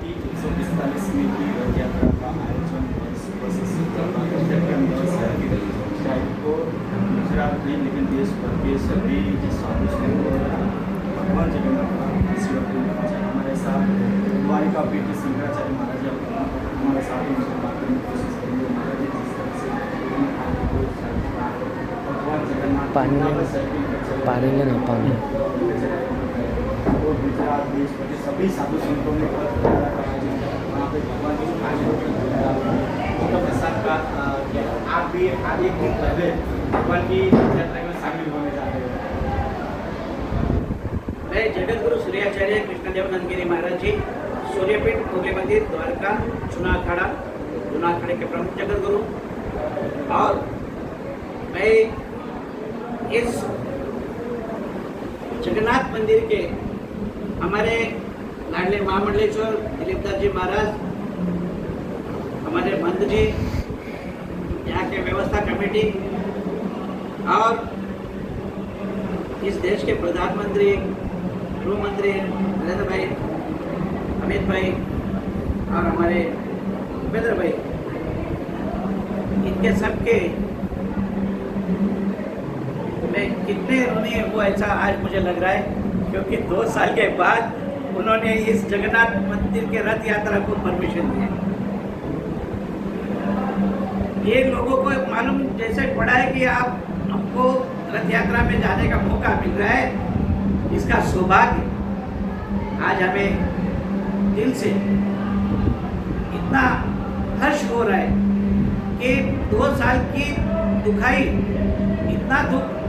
की 145वीं की रथ यात्रा का आयोजन शायद को गुजरात नहीं लेकिन देश भर के सभी साधु संत और भगवान जगन्नाथ का आशीर्वाद लेना चाहिए। हमारे साथ द्वारिका पीठ शंकराचार्य महाराज हमारे साथ उनसे बात करने की कोशिश करेंगे। महाराज जी जिस तरह से भगवान जगन्नाथ पानी लेना पानी और गुजरात देश भर के सभी साधु संतों ने वहाँ पे भगवान जी का आशीर्वाद प्रसाद का आप भी आज एक दिन पहले भगवान की यात्रा में शामिल होने जा रहे हैं। मैं जगत गुरु सूर्याचार्य कृष्णदेव गिरी महाराज जी सूर्यपीठ भोगे मंदिर द्वारका चुना अखाड़े के प्रमुख जगत गुरु, और मैं इस जगन्नाथ मंदिर के हमारे लाडले महामंडलेश्वर दिलीपदास जी महाराज, हमारे मंद जी, यहाँ के व्यवस्था कमेटी और इस देश के प्रधानमंत्री, गृह मंत्री नरेंद्र भाई, अमित भाई और हमारे भूपेंद्र भाई, इनके सबके मैं कितने ऋणी वो ऐसा आज मुझे लग रहा है, क्योंकि 2 साल के बाद उन्होंने इस जगन्नाथ मंदिर के रथ यात्रा को परमिशन दिया। ये लोगों को मालूम जैसे पड़ा है कि आप हमको रथ यात्रा में जाने का मौका मिल रहा है, इसका सौभाग्य आज हमें दिल से इतना हर्ष हो रहा है कि 2 साल की दुखाई, इतना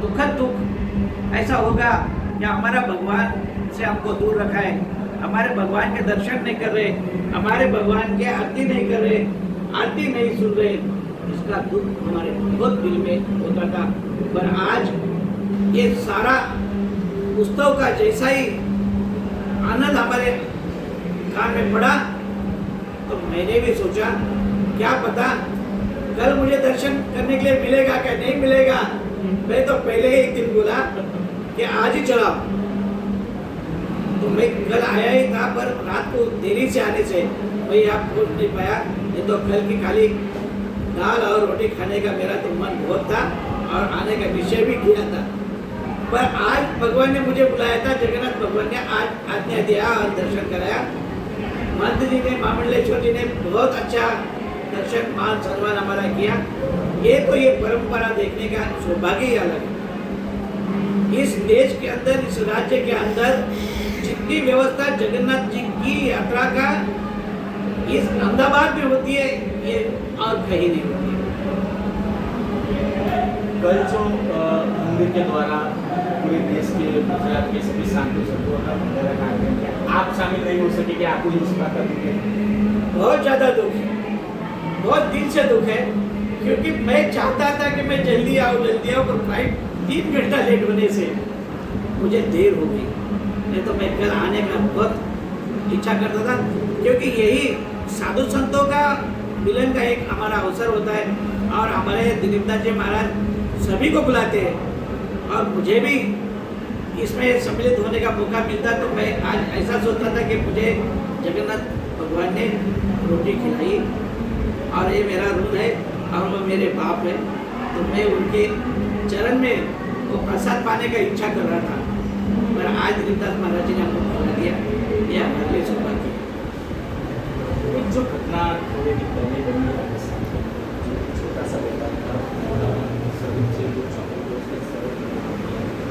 दुखद दुख ऐसा होगा कि हमारा भगवान से हमको दूर रखा है, हमारे भगवान के दर्शन नहीं कर रहे, हमारे भगवान के आरती नहीं कर रहे, आरती नहीं सुन रहे, इसका दुख हमारे बहुत दिल में होता था। पर आज ये सारा उत्सव का जैसा ही आनंद हमारे कान में पड़ा, तो मैंने भी सोचा क्या पता कल मुझे दर्शन करने के लिए मिलेगा क्या नहीं मिलेगा। मैं तो पहले ही एक दिन बोला कि आज ही चला, तो मैं कल आया ही था, पर रात को देरी से आने से मैं यहाँ पहुँच नहीं पाया। ये तो कल की खाली दाल और रोटी खाने का मेरा तो मन बहुत था और आने का निश्चय भी किया था, पर आज भगवान ने मुझे बुलाया था, जगन्नाथ भगवान ने आज आज्ञा दिया और दर्शन कराया। मंत्री जी ने, महामंडलेश्वर जी ने बहुत अच्छा दर्शन मान सम्मान हमारा किया। ये परंपरा देखने का सौभाग्य ही अलग है। इस देश के अंदर, इस राज्य के अंदर जितनी व्यवस्था जगन्नाथ जी की यात्रा का इस अहमदाबाद में होती है, ये और कहीं नहीं होती है। कल जो मंदिर के द्वारा पूरे देश के, गुजरात के सभी साधु संतों का कार्यक्रम किया, आप शामिल नहीं हो सके कि आपको इस बात का दुख है? बहुत ज़्यादा दुख है, बहुत दिल से दुख है, क्योंकि मैं चाहता था कि मैं जल्दी आऊँ, पर फ्लाइट 3 घंटा लेट होने से मुझे देर हो गई। नहीं तो मैं कल आने का बहुत इच्छा करता था, क्योंकि यही साधु संतों का मिलन का एक हमारा अवसर होता है, और हमारे दिलीपदास जी महाराज सभी को बुलाते हैं, और मुझे भी इसमें सम्मिलित होने का मौका मिलता। तो मैं आज ऐसा सोचता था कि मुझे जगन्नाथ भगवान ने रोटी खिलाई, और ये मेरा ऋण है और वो मेरे बाप है, तो मैं उनके चरण में वो प्रसाद पाने का इच्छा कर रहा था, पर आज दिलीपदास महाराज जी ने हमको खिला दिया, ये हमारे लिए सौभाग्य है। एक जो घटना थोड़े दिन पहले बनी है, छोटा सा बेटा था,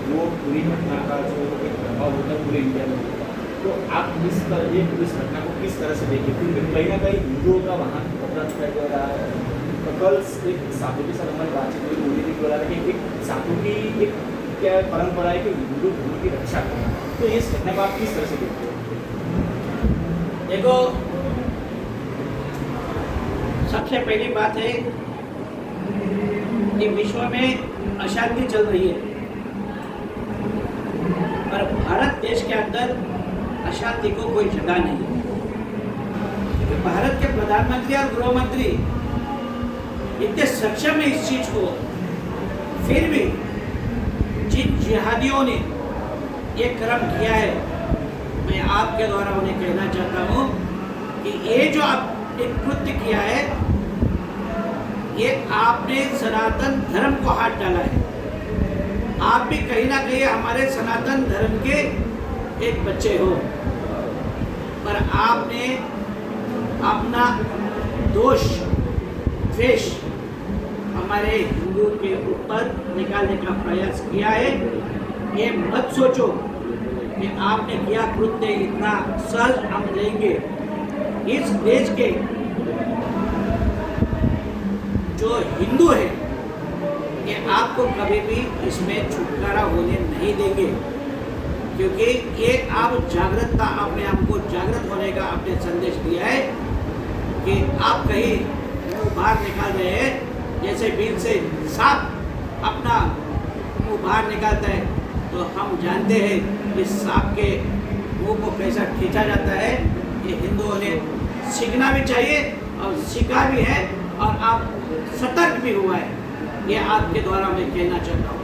वो पूरी घटना का जो एक प्रभाव होता है पूरे इंडिया में, तो आप इस घटना को किस तरह से देखिए? क्योंकि कहीं ना कहीं हिंदुओं का वहाँ कपड़ा दिखाई दे रहा है। तो कल एक साधु के साथ हमारी बातचीत हुई, मोदी जी बोला था कि एक साधु की एक क्या परंपरा है कि हिंदू धर्म की रक्षा करना, तो इस घटना को आप किस तरह से देखते हो? देखो, सबसे पहली बात है कि विश्व में अशांति चल रही है, पर भारत देश के अंदर अशांति को कोई जगह नहीं है, क्योंकि भारत के प्रधानमंत्री और गृह मंत्री इतने सक्षम है इस चीज को, फिर भी जिन जिहादियों ने ये कर्म किया है, मैं आपके द्वारा उन्हें कहना चाहता हूँ ये जो आपने कृत्य किया है, ये आपने सनातन धर्म को हाथ डाला है। आप भी कहीं ना कहीं हमारे सनातन धर्म के एक बच्चे हो, पर आपने अपना दोष द्वेष हमारे हिंदू के ऊपर निकालने का प्रयास किया है। ये मत सोचो कि आपने किया कृत्य इतना सहज हम लेंगे। इस देश के जो हिंदू है, ये आपको कभी भी इसमें छुटकारा होने नहीं देंगे, क्योंकि ये आप जागृतता, आपने हमको जागृत होने का आपने संदेश दिया है कि आप कहीं मुंह बाहर निकाल रहे हैं, जैसे बिल से सांप अपना मुंह बाहर निकालता है, तो हम जानते हैं इस सांप के मुंह को कैसा खींचा जाता है। ये हिंदुओं ने सीखना भी चाहिए और सीखा भी है, और आप सतर्क भी हुआ है। ये आपके द्वारा मैं कहना चाहता हूँ।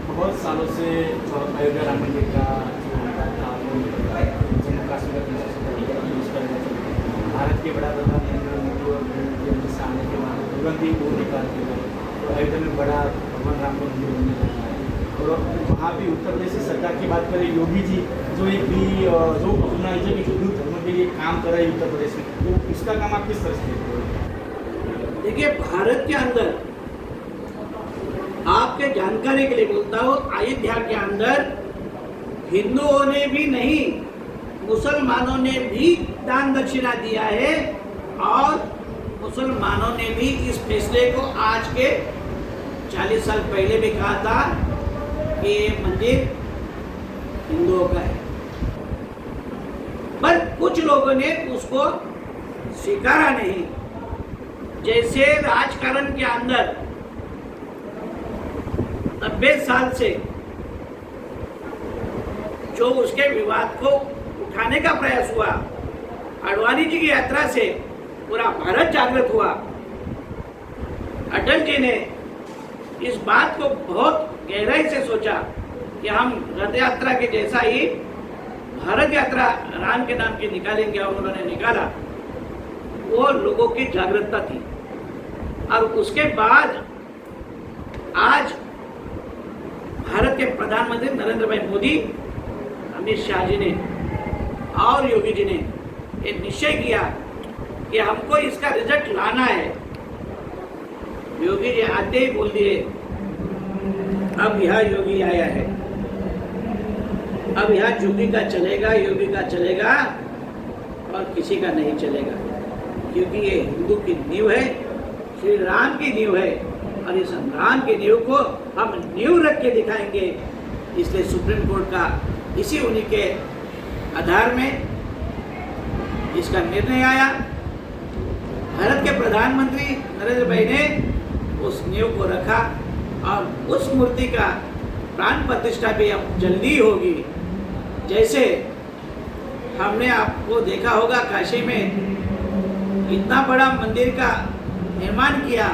बहुत सालों से अयोध्या राम मंदिर का जो होता था वो जम्मू कश्मीर भारत के बड़ा प्रधान नरेंद्र मोदी और अमित शाह आने के बाद तुरंत ही वो निकाल के गए, तो अयोध्या में बड़ा भगवान राम का मंदिर बनने लगा है। और वहाँ भी उत्तर प्रदेश सरकार की बात करें, योगी जी जो एक भी जो अपना जो हिंदू धर्म के लिए काम कर रहे हैं उत्तर प्रदेश में, तो उसका काम आप किस तरह से देखते हो? देखिए, भारत के अंदर आपके जानकारी के लिए बोलता हूँ, अयोध्या के अंदर हिंदुओं ने भी नहीं, मुसलमानों ने भी दान दक्षिणा दिया है, और मुसलमानों ने भी इस फैसले को आज के 40 साल पहले भी कहा था कि ये मंदिर हिंदुओं का है, पर कुछ लोगों ने उसको स्वीकारा नहीं। जैसे राजकारण के अंदर 90 साल से जो उसके विवाद को उठाने का प्रयास हुआ, आडवाणी जी की यात्रा से पूरा भारत जागृत हुआ। अटल जी ने इस बात को बहुत गहराई से सोचा कि हम रथ यात्रा के जैसा ही भारत यात्रा राम के नाम की निकालेंगे, और उन्होंने निकाला। वो लोगों की जागरूकता थी, और उसके बाद आज भारत के प्रधानमंत्री नरेंद्र भाई मोदी, अमित शाह जी ने और योगी जी ने ये निश्चय किया कि हमको इसका रिजल्ट लाना है। योगी जी आते ही बोल दिए, अब यहाँ योगी आया है, अब यहाँ योगी का चलेगा, योगी का चलेगा, और किसी का नहीं चलेगा, क्योंकि ये हिंदू की नींव है, श्री राम की नींव है, और इस राम की नींव को हम नींव रख के दिखाएंगे। इसलिए सुप्रीम कोर्ट का इसी उन्हीं के आधार में इसका निर्णय आया। भारत के प्रधानमंत्री नरेंद्र भाई ने उस नींव को रखा, और उस मूर्ति का प्राण प्रतिष्ठा भी अब जल्दी होगी। जैसे हमने आपको देखा होगा, काशी में इतना बड़ा मंदिर का निर्माण किया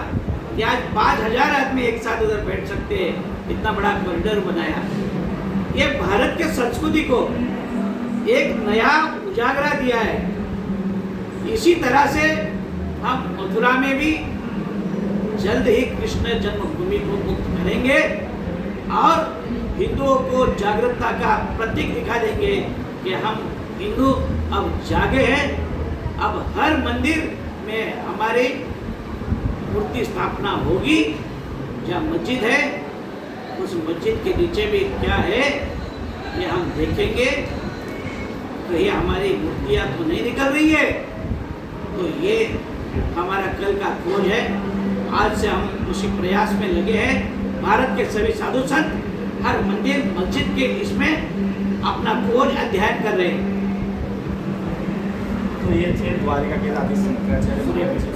कि आज 5000 आदमी एक साथ उधर बैठ सकते हैं, इतना बड़ा कॉरिडोर बनाया। ये भारत के संस्कृति को एक नया उजागरा दिया है। इसी तरह से हम मथुरा में भी जल्द ही कृष्ण जन्मभूमि को मुक्त करेंगे, और हिंदुओं को जागरूकता का प्रतीक दिखा देंगे कि हम हिंदू अब जागे हैं। अब हर मंदिर में हमारी मूर्ति स्थापना होगी। जहाँ मस्जिद है, उस मस्जिद के नीचे भी क्या है ये हम देखेंगे। तो ये हमारी मूर्तियाँ तो नहीं निकल रही है, तो ये हमारा कल का खोज है। आज से हम उसी प्रयास में लगे हैं। भारत के सभी साधु संत हर मंदिर मस्जिद के इसमें अपना खोज अध्ययन कर रहे हैं। तो ये थे द्वारिका के आदि शंकराचार्य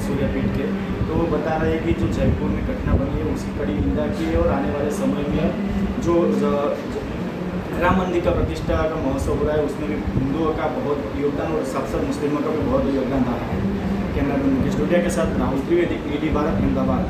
सूर्यपीठ के, तो वो बता रहे हैं कि जो जयपुर में घटना बनी है उसकी कड़ी निंदा की है, और आने वाले समय में जो राम मंदिर का प्रतिष्ठा का महोत्सव हो रहा है उसमें भी हिंदुओं का बहुत योगदान और साथ मुस्लिमों का भी बहुत योगदान रहा है। कैमरा मैन मुकेश टोटिया के साथ राहुल त्रिवेदी, ईडी भारत, अहमदाबाद।